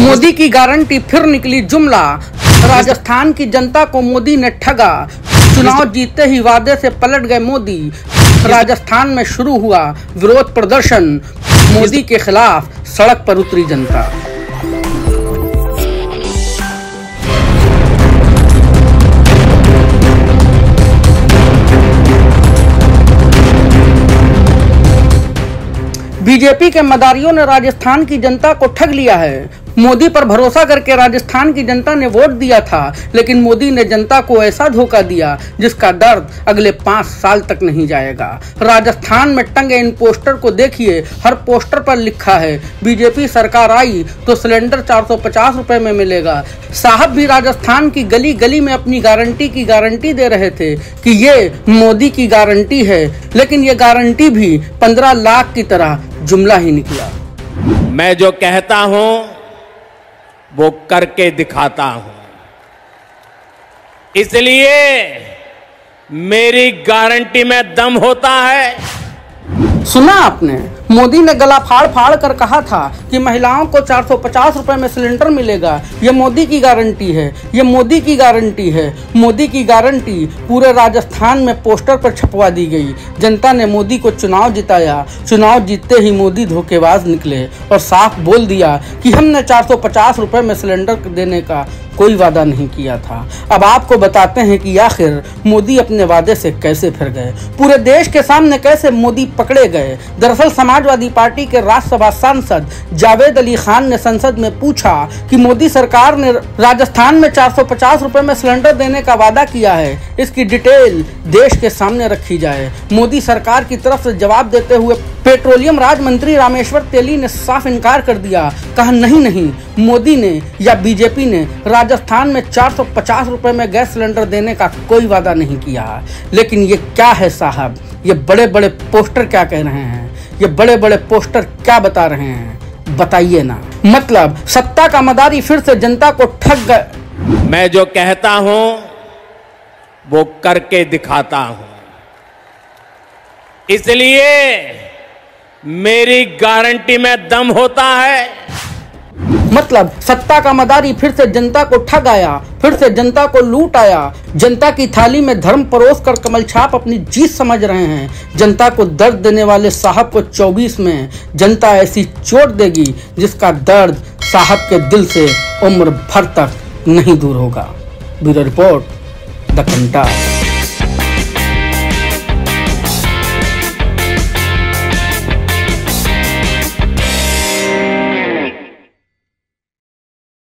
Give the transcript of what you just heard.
मोदी की गारंटी फिर निकली जुमला। राजस्थान की जनता को मोदी ने ठगा। चुनाव जीतते ही वादे से पलट गए मोदी। राजस्थान में शुरू हुआ विरोध प्रदर्शन। मोदी के खिलाफ सड़क पर उतरी जनता। बीजेपी के मदारियों ने राजस्थान की जनता को ठग लिया है। मोदी पर भरोसा करके राजस्थान की जनता ने वोट दिया था, लेकिन मोदी ने जनता को ऐसा धोखा दिया जिसका दर्द अगले 5 साल तक नहीं जाएगा। राजस्थान में टंगे इन पोस्टर को देखिए। हर पोस्टर पर लिखा है बीजेपी सरकार आई तो सिलेंडर 450 रुपए में मिलेगा। साहब भी राजस्थान की गली गली में अपनी गारंटी दे रहे थे कि ये मोदी की गारंटी है, लेकिन ये गारंटी भी 15 लाख की तरह जुमला ही निकला। मैं जो कहता हूं वो करके दिखाता हूं, इसलिए मेरी गारंटी में दम होता है। सुना आपने, मोदी ने गला फाड़ फाड़ कर कहा था कि महिलाओं को 450 रुपए में सिलेंडर मिलेगा। ये मोदी की गारंटी है, ये मोदी की गारंटी है। मोदी की गारंटी पूरे राजस्थान में पोस्टर पर छपवा दी गई। जनता ने मोदी को चुनाव जिताया। चुनाव जीतते ही मोदी धोखेबाज निकले और साफ बोल दिया कि हमने 450 रुपए में सिलेंडर देने का कोई वादा नहीं किया था। अब आपको बताते हैं कि आखिर मोदी अपने वादे से कैसे फिर गए, पूरे देश के सामने कैसे मोदी पकड़े गए। दरअसल समाजवादी पार्टी के राज्यसभा सांसद जावेद अली खान ने संसद में पूछा कि मोदी सरकार ने राजस्थान में 450 रुपए में सिलेंडर देने का वादा किया है, इसकी डिटेल देश के सामने रखी जाए। मोदी सरकार की तरफ से जवाब देते हुए पेट्रोलियम राज्य मंत्री रामेश्वर तेली ने साफ इनकार कर दिया। कहा नहीं, मोदी ने या बीजेपी ने राजस्थान में 450 रुपए में गैस सिलेंडर देने का कोई वादा नहीं किया। लेकिन ये क्या है साहब, ये बड़े बड़े पोस्टर क्या कह रहे हैं, ये बड़े बड़े पोस्टर क्या बता रहे हैं, बताइए ना। मतलब सत्ता का मदारी फिर से जनता को ठग गए। मैं जो कहता हूं वो करके दिखाता हूं, इसलिए मेरी गारंटी में दम होता है। मतलब सत्ता का मदारी फिर से जनता को ठग आया, फिर से जनता को लूट आया। जनता की थाली में धर्म परोस कर कमल छाप अपनी जीत समझ रहे हैं। जनता को दर्द देने वाले साहब को 24 में जनता ऐसी चोट देगी जिसका दर्द साहब के दिल से उम्र भर तक नहीं दूर होगा। ब्यूरो रिपोर्ट, द घंटा।